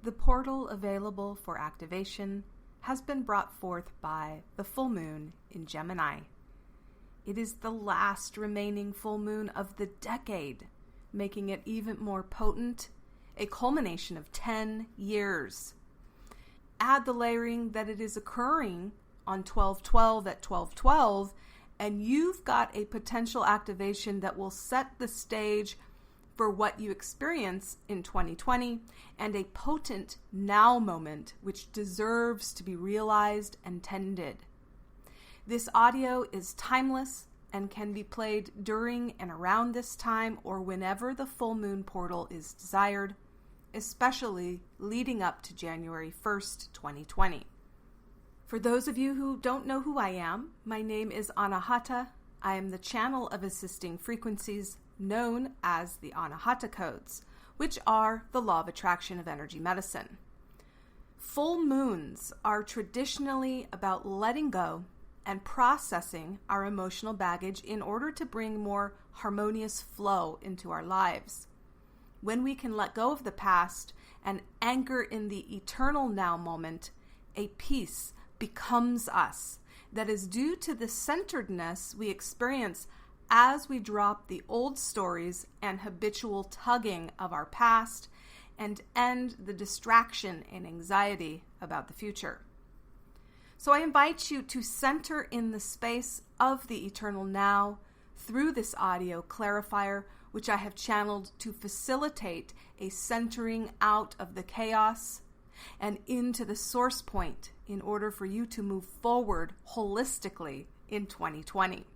The portal available for activation has been brought forth by the full moon in Gemini. It is the last remaining full moon of the decade, making it even more potent, a culmination of 10 years. Add the layering that it is occurring on 12/12 at 12/12, and you've got a potential activation that will set the stage for what you experience in 2020 and a potent now moment which deserves to be realized and tended. This audio is timeless and can be played during and around this time or whenever the full moon portal is desired, especially leading up to January 1st, 2020. For those of you who don't know who I am, my name is Anahata. I am the channel of assisting frequencies known as the Anahata codes, which are the law of attraction of energy medicine. Full moons are traditionally about letting go and processing our emotional baggage in order to bring more harmonious flow into our lives. When we can let go of the past and anchor in the eternal now moment, a peace becomes us that is due to the centeredness we experience as we drop the old stories and habitual tugging of our past and end the distraction and anxiety about the future. So I invite you to center in the space of the eternal now through this audio clarifier, which I have channeled to facilitate a centering out of the chaos and into the source point in order for you to move forward holistically in 2020.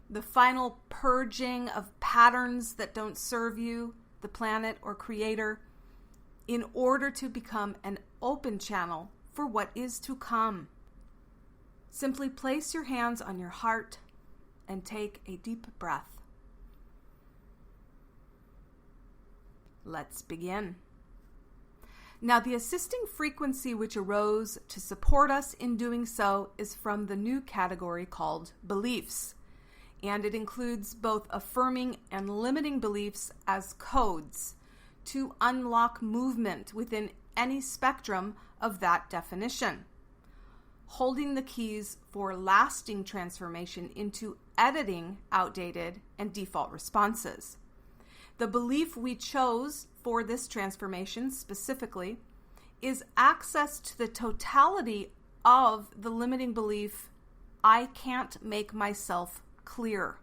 The final purging of patterns that don't serve you, the planet, or creator, in order to become an open channel for what is to come. Simply place your hands on your heart and take a deep breath. Let's begin. Now, the assisting frequency which arose to support us in doing so is from the new category called beliefs, and it includes both affirming and limiting beliefs as codes to unlock movement within any spectrum of that definition, holding the keys for lasting transformation into editing outdated and default responses. The belief we chose for this transformation specifically is access to the totality of the limiting belief, I can't make myself clear.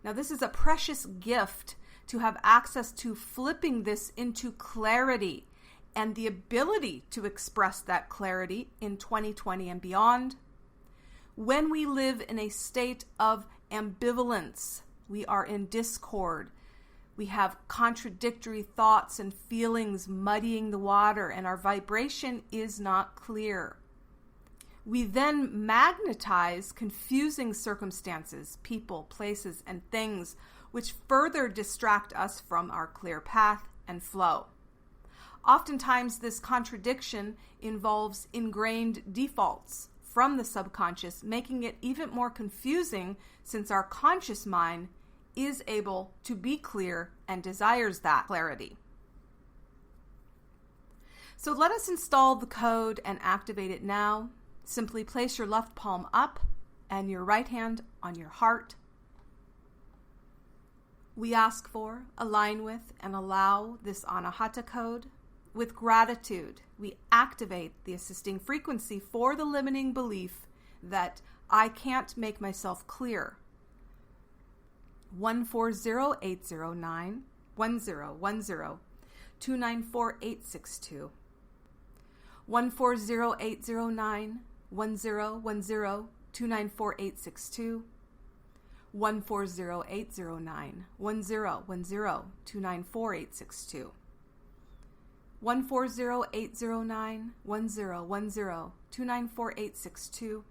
Now, this is a precious gift to have access to flipping this into clarity and the ability to express that clarity in 2020 and beyond. When we live in a state of ambivalence, we are in discord. We have contradictory thoughts and feelings muddying the water, and our vibration is not clear. We then magnetize confusing circumstances, people, places, and things, which further distract us from our clear path and flow. Oftentimes, this contradiction involves ingrained defaults from the subconscious, making it even more confusing since our conscious mind is able to be clear and desires that clarity. So let us install the code and activate it now. Simply place your left palm up and your right hand on your heart. We ask for, align with, and allow this Anahata code. With gratitude, we activate the assisting frequency for the limiting belief that I can't make myself clear. 140809 1010 294862 140809 1010 294862 140809 1010 294862 140809 1010 294862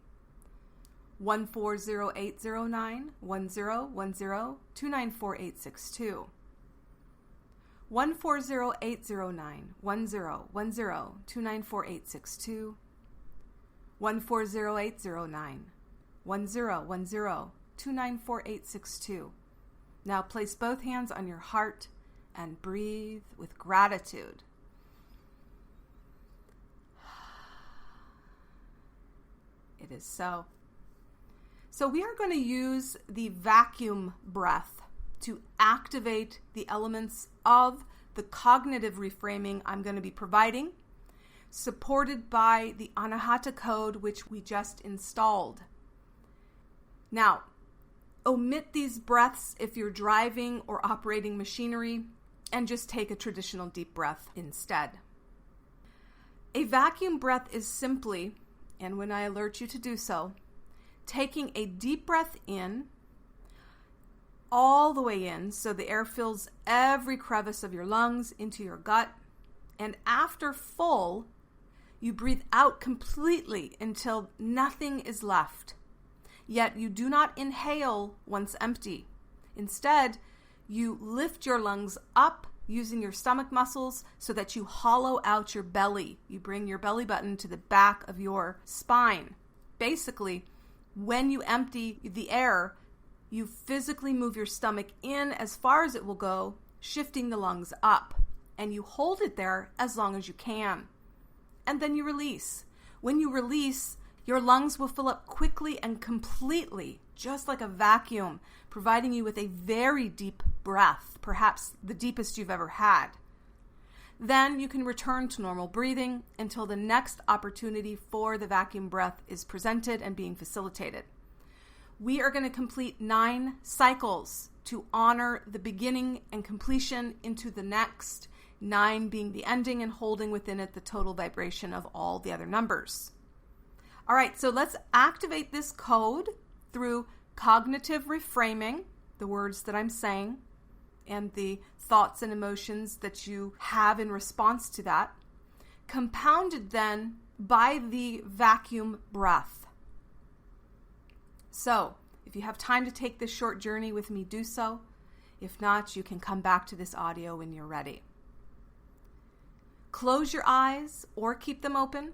140809 1010 294862 140809 1010 294862 140809 1010 294862. Now place both hands on your heart and breathe with gratitude. It is so. So we are going to use the vacuum breath to activate the elements of the cognitive reframing I'm going to be providing, supported by the Anahata code, which we just installed. Now, omit these breaths if you're driving or operating machinery, and just take a traditional deep breath instead. A vacuum breath is simply, and when I alert you to do so, taking a deep breath in, all the way in, so the air fills every crevice of your lungs into your gut, and after full, you breathe out completely until nothing is left. Yet you do not inhale once empty. Instead, you lift your lungs up using your stomach muscles so that you hollow out your belly. You bring your belly button to the back of your spine. Basically, when you empty the air, you physically move your stomach in as far as it will go, shifting the lungs up, and you hold it there as long as you can. And then you release. When you release, your lungs will fill up quickly and completely, just like a vacuum, providing you with a very deep breath, perhaps the deepest you've ever had. Then you can return to normal breathing until the next opportunity for the vacuum breath is presented and being facilitated. We are going to complete 9 cycles to honor the beginning and completion into the next, 9 being the ending and holding within it the total vibration of all the other numbers. All right, so let's activate this code through cognitive reframing, the words that I'm saying, and the thoughts and emotions that you have in response to that, compounded then by the vacuum breath. So, if you have time to take this short journey with me, do so. If not, you can come back to this audio when you're ready. Close your eyes or keep them open.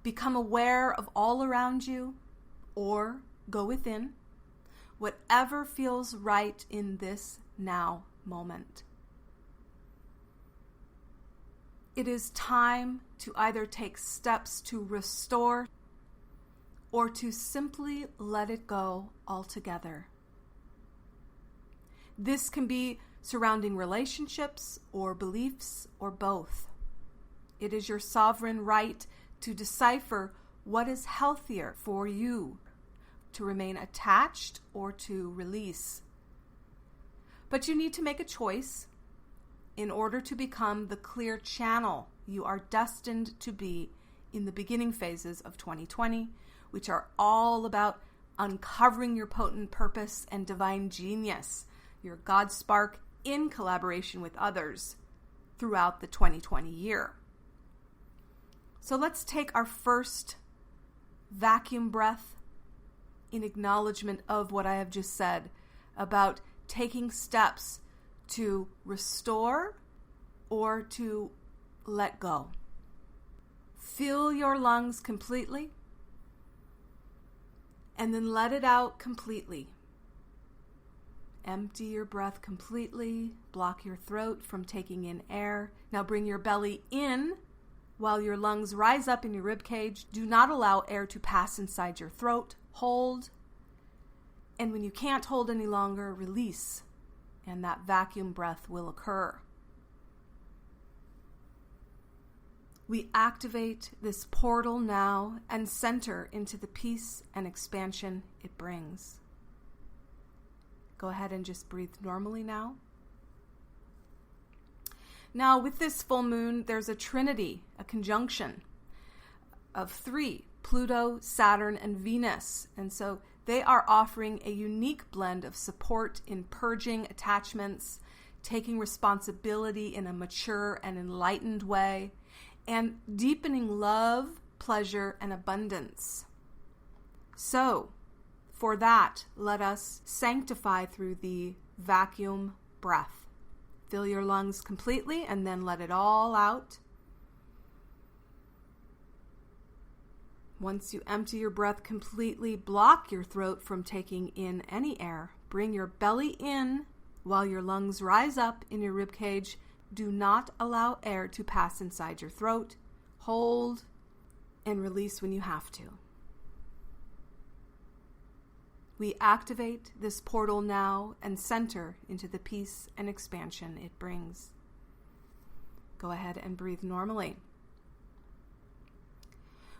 Become aware of all around you or go within, whatever feels right in this now moment. It is time to either take steps to restore or to simply let it go altogether. This can be surrounding relationships or beliefs or both. It is your sovereign right to decipher what is healthier for you, to remain attached or to release. But you need to make a choice in order to become the clear channel you are destined to be in the beginning phases of 2020, which are all about uncovering your potent purpose and divine genius, your God spark in collaboration with others throughout the 2020 year. So let's take our first vacuum breath in acknowledgement of what I have just said about taking steps to restore or to let go. Fill your lungs completely and then let it out completely. Empty your breath completely. Block your throat from taking in air. Now bring your belly in while your lungs rise up in your rib cage. Do not allow air to pass inside your throat. Hold. And when you can't hold any longer, release. And that vacuum breath will occur. We activate this portal now and center into the peace and expansion it brings. Go ahead and just breathe normally now. Now, with this full moon, there's a trinity, a conjunction of 3, Pluto, Saturn, and Venus. And so they are offering a unique blend of support in purging attachments, taking responsibility in a mature and enlightened way, and deepening love, pleasure, and abundance. So, for that, let us sanctify through the vacuum breath. Fill your lungs completely and then let it all out. Once you empty your breath completely, block your throat from taking in any air. Bring your belly in while your lungs rise up in your ribcage. Do not allow air to pass inside your throat. Hold. and release when you have to. We activate this portal now and center into the peace and expansion it brings. Go ahead and breathe normally.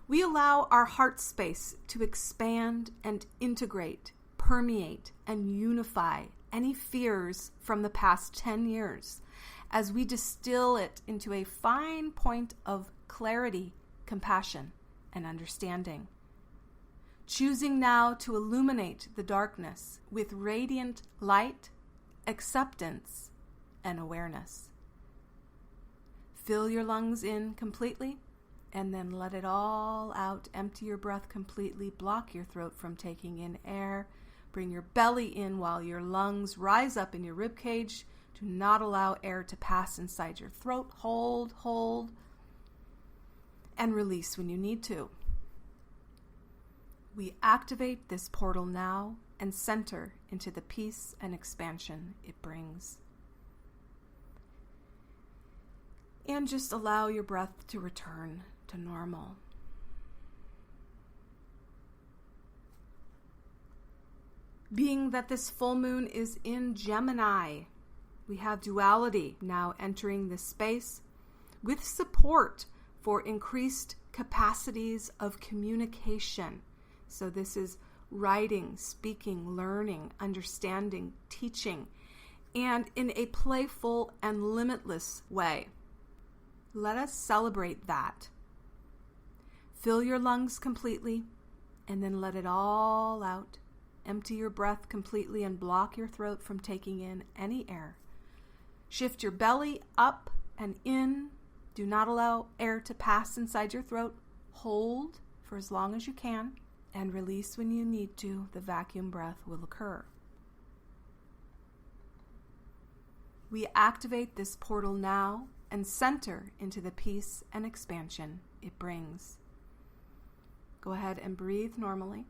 We allow our heart space to expand and integrate, permeate, and unify any fears from the past 10 years as we distill it into a fine point of clarity, compassion, and understanding. Choosing now to illuminate the darkness with radiant light, acceptance, and awareness. Fill your lungs in completely, and then let it all out. Empty your breath completely. Block your throat from taking in air. Bring your belly in while your lungs rise up in your rib cage. Do not allow air to pass inside your throat. Hold, and release when you need to. We activate this portal now and center into the peace and expansion it brings. And just allow your breath to return to normal. Being that this full moon is in Gemini, we have duality now entering this space with support for increased capacities of communication. So this is writing, speaking, learning, understanding, teaching, and in a playful and limitless way. Let us celebrate that. Fill your lungs completely and then let it all out. Empty your breath completely and block your throat from taking in any air. Shift your belly up and in. Do not allow air to pass inside your throat. Hold for as long as you can and release when you need to. The vacuum breath will occur. We activate this portal now and center into the peace and expansion it brings. Go ahead and breathe normally.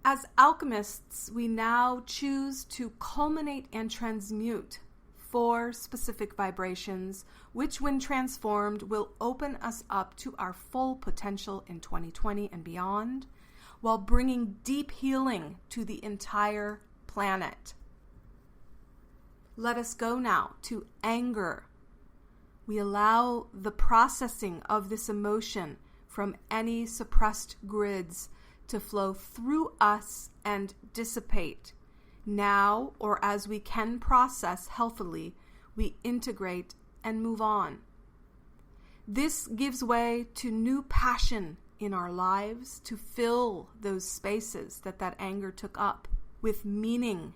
As alchemists, we now choose to culminate and transmute 4 specific vibrations, which when transformed will open us up to our full potential in 2020 and beyond, while bringing deep healing to the entire planet. Let us go now to anger. We allow the processing of this emotion from any suppressed grids to flow through us and dissipate. Now, or as we can process healthily, we integrate and move on. This gives way to new passion in our lives to fill those spaces that anger took up with meaning,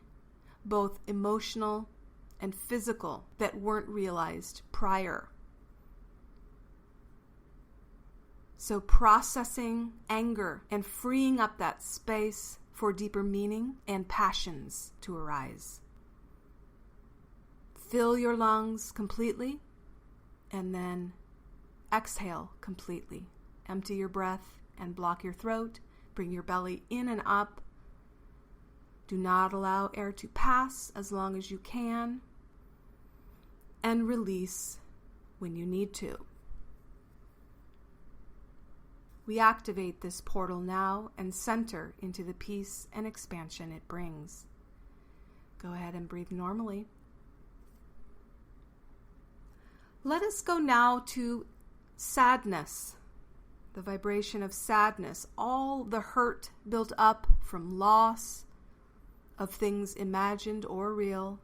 both emotional and physical, that weren't realized prior. So processing anger and freeing up that space for deeper meaning and passions to arise. Fill your lungs completely and then exhale completely. Empty your breath and block your throat. Bring your belly in and up. Do not allow air to pass as long as you can. And release when you need to. We activate this portal now and center into the peace and expansion it brings. Go ahead and breathe normally. Let us go now to sadness, the vibration of sadness, all the hurt built up from loss of things imagined or real.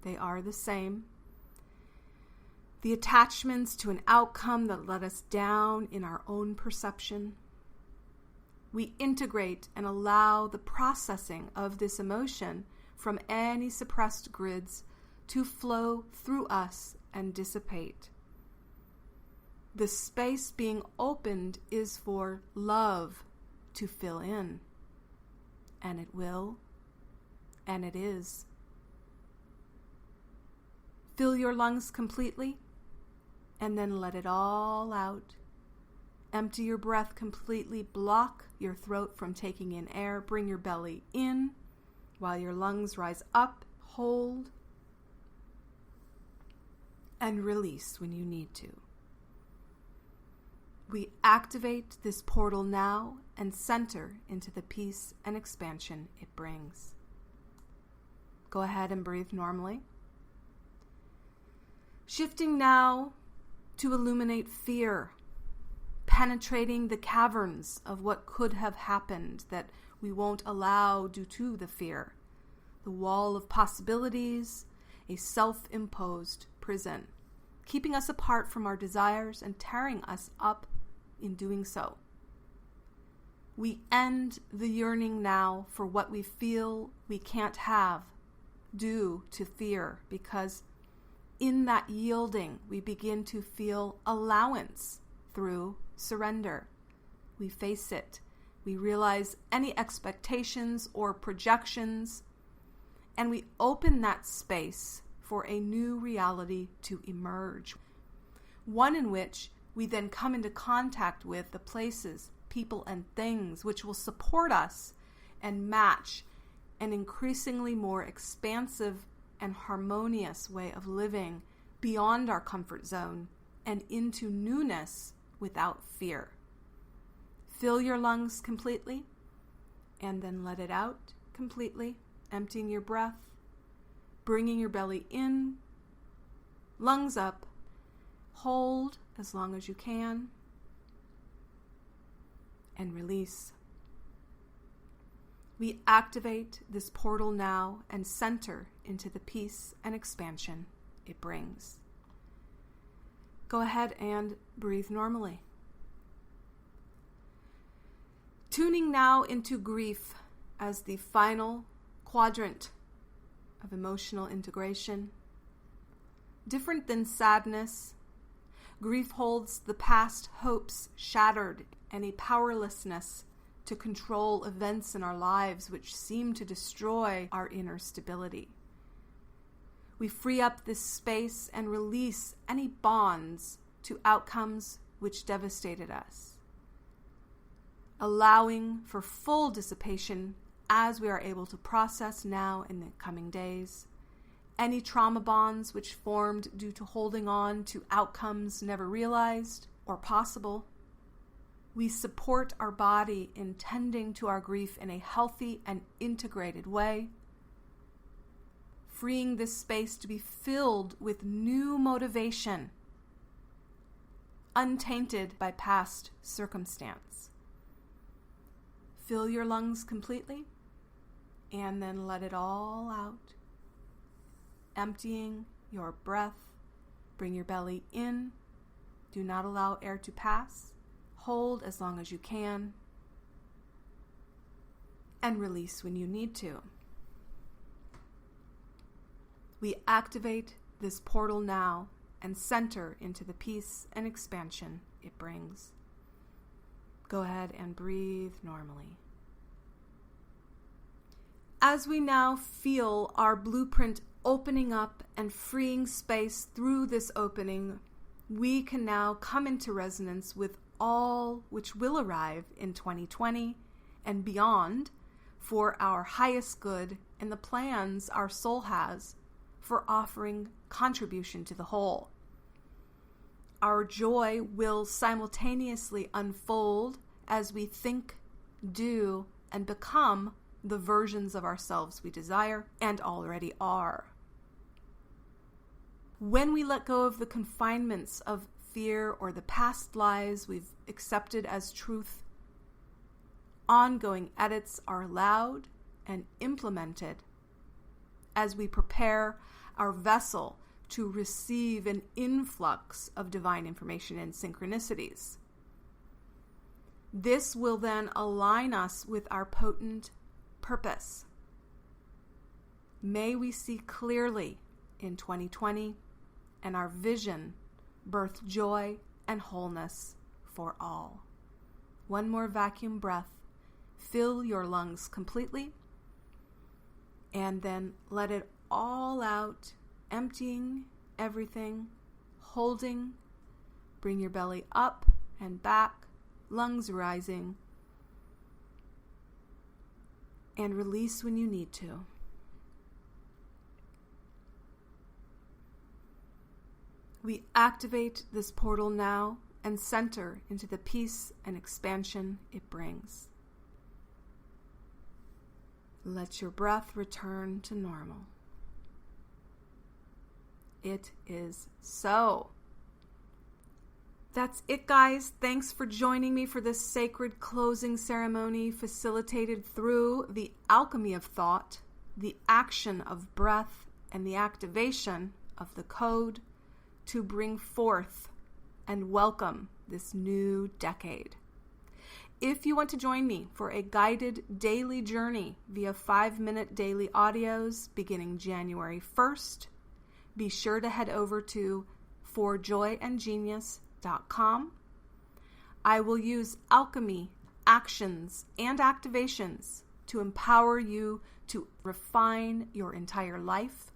They are the same. The attachments to an outcome that let us down in our own perception. We integrate and allow the processing of this emotion from any suppressed grids to flow through us and dissipate. The space being opened is for love to fill in. And it will, and it is. Fill your lungs completely. And then let it all out. Empty your breath completely. Block your throat from taking in air. Bring your belly in while your lungs rise up. Hold. And release when you need to. We activate this portal now and center into the peace and expansion it brings. Go ahead and breathe normally. Shifting now to illuminate fear, penetrating the caverns of what could have happened that we won't allow due to the fear. The wall of possibilities, a self-imposed prison, keeping us apart from our desires and tearing us up in doing so. We end the yearning now for what we feel we can't have due to fear, because in that yielding, we begin to feel allowance through surrender. We face it. We realize any expectations or projections, and we open that space for a new reality to emerge. One in which we then come into contact with the places, people, and things which will support us and match an increasingly more expansive and harmonious way of living beyond our comfort zone and into newness without fear. Fill your lungs completely and then let it out completely, emptying your breath, bringing your belly in, lungs up, hold as long as you can, and release. We activate this portal now and center into the peace and expansion it brings. Go ahead and breathe normally. Tuning now into grief as the final quadrant of emotional integration. Different than sadness, grief holds the past hopes shattered and a powerlessness to control events in our lives which seem to destroy our inner stability. We free up this space and release any bonds to outcomes which devastated us, allowing for full dissipation as we are able to process now in the coming days any trauma bonds which formed due to holding on to outcomes never realized or possible. We support our body in tending to our grief in a healthy and integrated way, freeing this space to be filled with new motivation, untainted by past circumstance. Fill your lungs completely and then let it all out, emptying your breath. Bring your belly in. Do not allow air to pass. Hold as long as you can, and release when you need to. We activate this portal now and center into the peace and expansion it brings. Go ahead and breathe normally. As we now feel our blueprint opening up and freeing space through this opening, we can now come into resonance with all which will arrive in 2020 and beyond for our highest good and the plans our soul has for offering contribution to the whole. Our joy will simultaneously unfold as we think, do, and become the versions of ourselves we desire and already are. When we let go of the confinements of fear or the past lies we've accepted as truth, ongoing edits are allowed and implemented as we prepare our vessel to receive an influx of divine information and synchronicities. This will then align us with our potent purpose. May we see clearly in 2020 and our vision birth joy and wholeness for all. One more vacuum breath. Fill your lungs completely and then let it all out, emptying everything, holding. Bring your belly up and back, lungs rising, and release when you need to. We activate this portal now and center into the peace and expansion it brings. Let your breath return to normal. It is so. That's it, guys. Thanks for joining me for this sacred closing ceremony facilitated through the alchemy of thought, the action of breath, and the activation of the code to bring forth and welcome this new decade. If you want to join me for a guided daily journey via 5-minute daily audios beginning January 1st, be sure to head over to forjoyandgenius.com. I will use alchemy, actions, and activations to empower you to refine your entire life,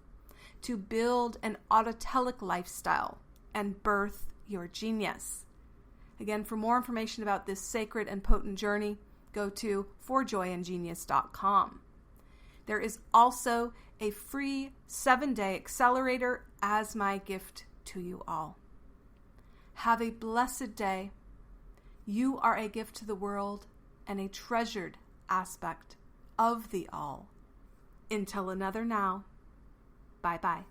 to build an autotelic lifestyle, and birth your genius. Again, for more information about this sacred and potent journey, go to forjoyandgenius.com. There is also a free 7-day accelerator as my gift to you all. Have a blessed day. You are a gift to the world and a treasured aspect of the all. Until another now, bye-bye.